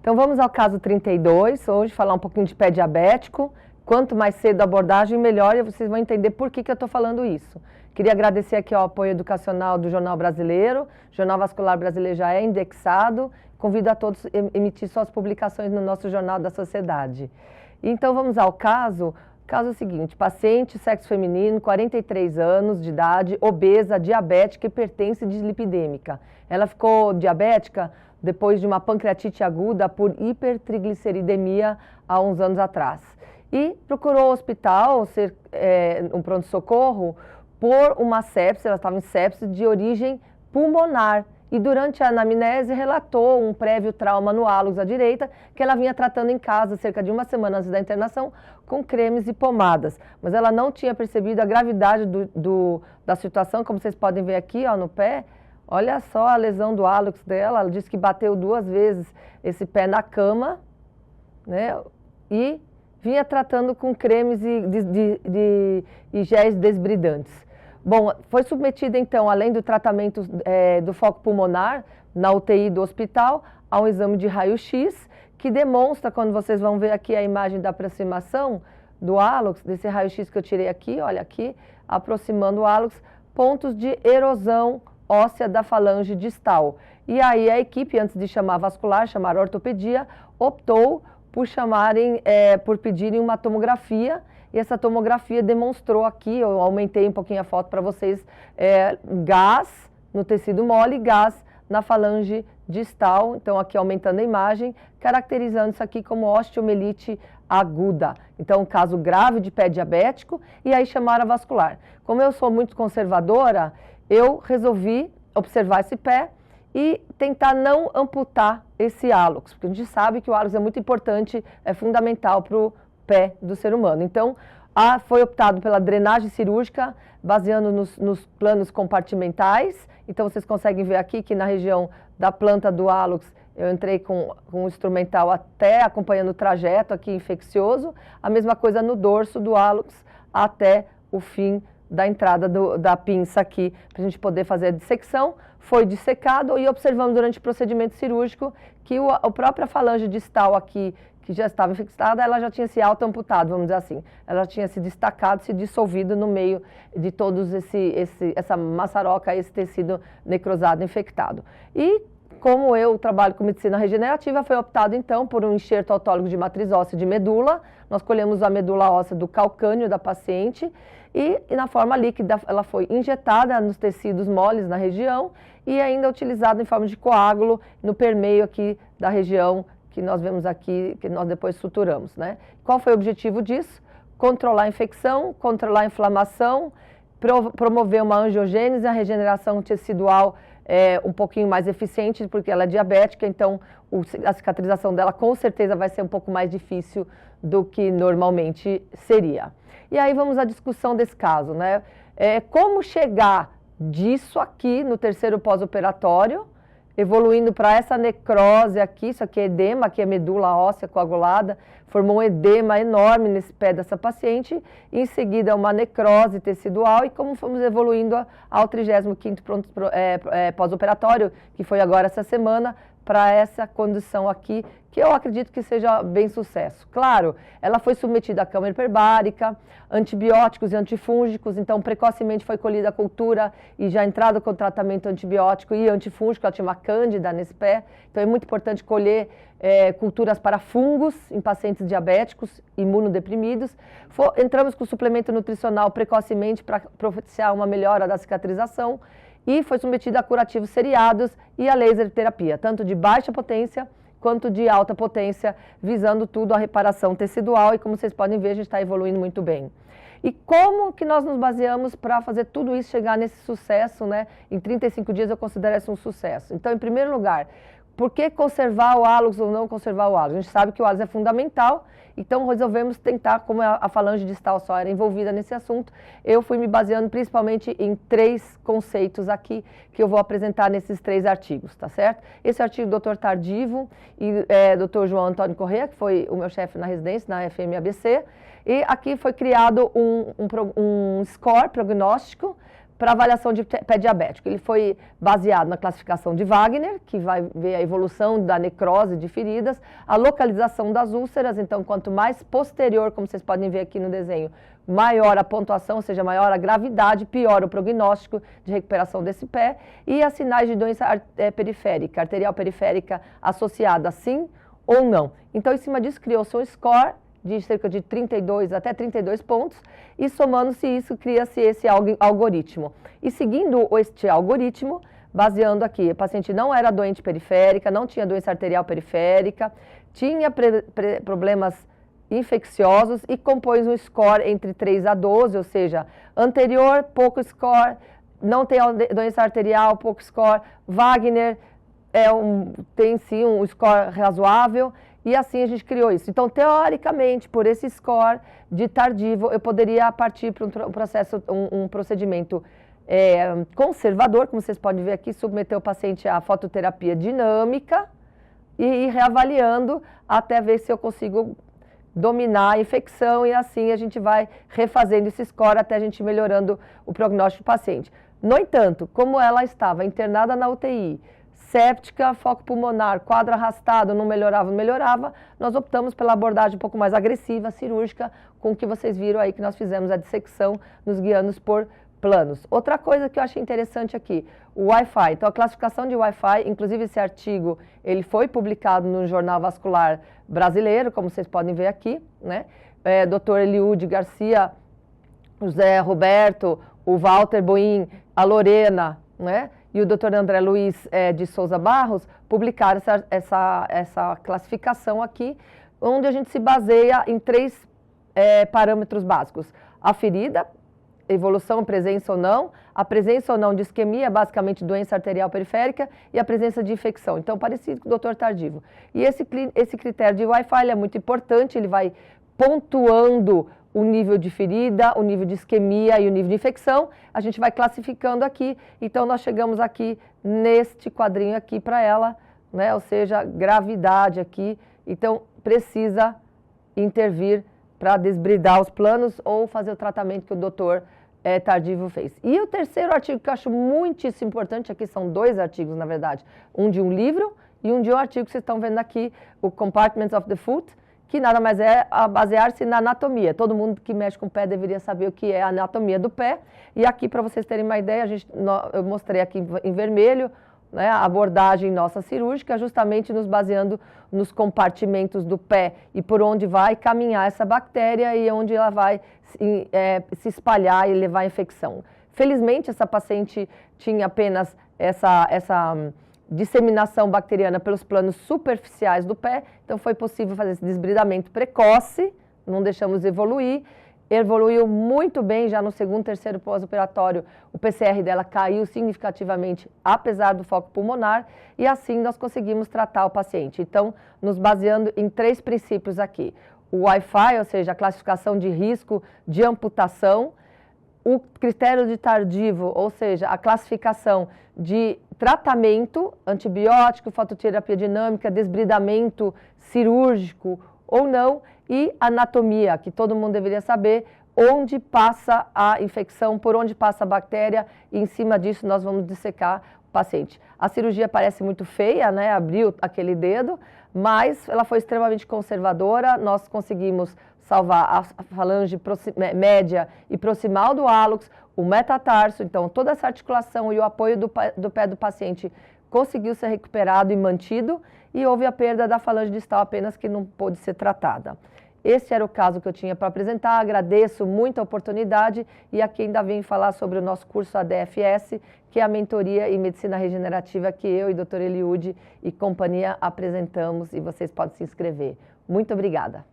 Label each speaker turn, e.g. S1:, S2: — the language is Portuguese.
S1: Então vamos ao caso 32, hoje falar um pouquinho de pé diabético. Quanto mais cedo a abordagem, melhor, e vocês vão entender por que eu estou falando isso. Queria agradecer aqui ao apoio educacional do Jornal Brasileiro. O Jornal Vascular Brasileiro já é indexado. Convido a todos a emitir suas publicações no nosso Jornal da Sociedade. Então vamos ao caso. Caso é o seguinte: paciente, sexo feminino, 43 anos de idade, obesa, diabética, hipertensa e dislipidêmica. Ela ficou diabética depois de uma pancreatite aguda por hipertrigliceridemia há uns anos atrás. E procurou o hospital, um pronto-socorro, por uma sepse, ela estava em sepse de origem pulmonar. E durante a anamnese relatou um prévio trauma no hálux à direita, que ela vinha tratando em casa cerca de uma semana antes da internação, com cremes e pomadas. Mas ela não tinha percebido a gravidade da situação, como vocês podem ver aqui, ó, no pé. Olha só a lesão do hálux dela, ela disse que bateu 2 vezes esse pé na cama, né? E vinha tratando com cremes e géis desbridantes. Bom, foi submetida então, além do tratamento do foco pulmonar, na UTI do hospital, a um exame de raio-x, que demonstra, quando vocês vão ver aqui a imagem da aproximação do hálux, desse raio-x que eu tirei aqui, olha aqui, aproximando o hálux, pontos de erosão óssea da falange distal. E aí a equipe, antes de chamar vascular, chamar ortopedia, optou por pedirem uma tomografia, e essa tomografia demonstrou aqui, eu aumentei um pouquinho a foto para vocês, gás no tecido mole e gás na falange distal, então aqui aumentando a imagem, caracterizando isso aqui como osteomielite aguda. Então, um caso grave de pé diabético, e aí chamaram a vascular. Como eu sou muito conservadora, eu resolvi observar esse pé e tentar não amputar esse hálux, porque a gente sabe que o hálux é muito importante, é fundamental para o pé do ser humano. Então, foi optado pela drenagem cirúrgica, baseando nos planos compartimentais. Então, vocês conseguem ver aqui que na região da planta do hálux, eu entrei com um instrumental até acompanhando o trajeto aqui infeccioso. A mesma coisa no dorso do hálux, até o fim da entrada da pinça aqui, para a gente poder fazer a dissecção. Foi dissecado e observamos durante o procedimento cirúrgico que a própria falange distal aqui, que já estava infectada, ela já tinha se auto-amputado, vamos dizer assim. Ela já tinha se destacado, se dissolvido no meio de todos essa maçaroca, esse tecido necrosado, infectado. E como eu trabalho com medicina regenerativa, foi optado então por um enxerto autólogo de matriz óssea de medula. Nós colhemos a medula óssea do calcâneo da paciente e na forma líquida ela foi injetada nos tecidos moles na região e ainda utilizada em forma de coágulo no permeio aqui da região que nós vemos aqui, que nós depois suturamos, né? Qual foi o objetivo disso? Controlar a infecção, controlar a inflamação, promover uma angiogênese, a regeneração tecidual um pouquinho mais eficiente, porque ela é diabética, então a cicatrização dela com certeza vai ser um pouco mais difícil do que normalmente seria. E aí vamos à discussão desse caso, né? Como chegar disso aqui no terceiro pós-operatório, evoluindo para essa necrose aqui, isso aqui é edema, aqui é medula óssea coagulada, formou um edema enorme nesse pé dessa paciente, e em seguida uma necrose tecidual, e como fomos evoluindo ao 35º pós-operatório, que foi agora essa semana, para essa condição aqui, que eu acredito que seja bem sucesso. Claro, ela foi submetida à câmara hiperbárica, antibióticos e antifúngicos, então precocemente foi colhida a cultura e já entrada com tratamento antibiótico e antifúngico, ela tinha uma cândida nesse pé, então é muito importante colher culturas para fungos em pacientes diabéticos, imunodeprimidos. Entramos com suplemento nutricional precocemente para propiciar uma melhora da cicatrização, e foi submetida a curativos seriados e a laser terapia, tanto de baixa potência quanto de alta potência, visando tudo a reparação tecidual, e como vocês podem ver, a gente está evoluindo muito bem. E como que nós nos baseamos para fazer tudo isso chegar nesse sucesso, né? Em 35 dias eu considero isso um sucesso. Então, em primeiro lugar, por que conservar o hálux ou não conservar o hálux? A gente sabe que o hálux é fundamental, então resolvemos tentar, como a falange distal só era envolvida nesse assunto, eu fui me baseando principalmente em 3 conceitos aqui, que eu vou apresentar nesses 3 artigos, tá certo? Esse artigo do Dr. Tardivo e Dr. João Antônio Corrêa, que foi o meu chefe na residência, na FMABC, e aqui foi criado um score prognóstico para avaliação de pé diabético. Ele foi baseado na classificação de Wagner, que vai ver a evolução da necrose de feridas, a localização das úlceras, então quanto mais posterior, como vocês podem ver aqui no desenho, maior a pontuação, ou seja, maior a gravidade, pior o prognóstico de recuperação desse pé, e as sinais de doença periférica, arterial periférica associada sim ou não. Então, em cima disso, criou-se um score de cerca de 32 até 32 pontos, e somando-se isso, cria-se esse algoritmo. E seguindo este algoritmo, baseando aqui, o paciente não era doente periférica, não tinha doença arterial periférica, tinha problemas infecciosos e compõe um score entre 3 a 12, ou seja, anterior, pouco score, não tem doença arterial, pouco score, Wagner tem sim um score razoável, e assim a gente criou isso. Então, teoricamente, por esse score de tardivo, eu poderia partir para um procedimento conservador, como vocês podem ver aqui, submeter o paciente à fototerapia dinâmica e ir reavaliando até ver se eu consigo dominar a infecção, e assim a gente vai refazendo esse score até a gente melhorando o prognóstico do paciente. No entanto, como ela estava internada na UTI, séptica, foco pulmonar, quadro arrastado, não melhorava, nós optamos pela abordagem um pouco mais agressiva, cirúrgica, com o que vocês viram aí que nós fizemos a dissecção, nos guiando por planos. Outra coisa que eu achei interessante aqui, o Wi-Fi. Então, a classificação de Wi-Fi, inclusive esse artigo, ele foi publicado no Jornal Vascular Brasileiro, como vocês podem ver aqui, né? Dr. Eliud Garcia, o Zé Roberto, o Walter Boim, a Lorena, né? E o Dr. André Luiz de Souza Barros publicaram essa classificação aqui, onde a gente se baseia em 3 parâmetros básicos. A ferida, evolução, presença ou não, a presença ou não de isquemia, basicamente doença arterial periférica, e a presença de infecção. Então, parecido com o doutor Tardivo. E esse critério de Wi-Fi é muito importante, ele vai pontuando o nível de ferida, o nível de isquemia e o nível de infecção, a gente vai classificando aqui. Então, nós chegamos aqui neste quadrinho aqui para ela, né? Ou seja, gravidade aqui. Então, precisa intervir para desbridar os planos ou fazer o tratamento que o doutor Tardivo fez. E o terceiro artigo que eu acho muitíssimo importante, aqui são 2 artigos, na verdade, um de um livro e um de um artigo que vocês estão vendo aqui, o Compartments of the Foot, que nada mais é a basear-se na anatomia. Todo mundo que mexe com o pé deveria saber o que é a anatomia do pé. E aqui, para vocês terem uma ideia, eu mostrei aqui em vermelho, né, a abordagem nossa cirúrgica, justamente nos baseando nos compartimentos do pé e por onde vai caminhar essa bactéria e onde ela vai se espalhar e levar a infecção. Felizmente, essa paciente tinha apenas essa disseminação bacteriana pelos planos superficiais do pé, então foi possível fazer esse desbridamento precoce, não deixamos evoluiu muito bem, já no segundo, terceiro pós-operatório, o PCR dela caiu significativamente, apesar do foco pulmonar, e assim nós conseguimos tratar o paciente. Então, nos baseando em 3 princípios aqui, o Wi-Fi, ou seja, a classificação de risco de amputação, o critério de tardivo, ou seja, a classificação de tratamento, antibiótico, fototerapia dinâmica, desbridamento cirúrgico ou não, e anatomia, que todo mundo deveria saber, onde passa a infecção, por onde passa a bactéria, e em cima disso nós vamos dissecar o paciente. A cirurgia parece muito feia, né? Abriu aquele dedo, mas ela foi extremamente conservadora, nós conseguimos salvar a falange média e proximal do hálux, o metatarso, então toda essa articulação e o apoio do pé do paciente conseguiu ser recuperado e mantido, e houve a perda da falange distal apenas que não pôde ser tratada. Esse era o caso que eu tinha para apresentar, agradeço muito a oportunidade e aqui ainda vim falar sobre o nosso curso ADFS, que é a mentoria em medicina regenerativa que eu e Dr. Eliud e companhia apresentamos, e vocês podem se inscrever. Muito obrigada.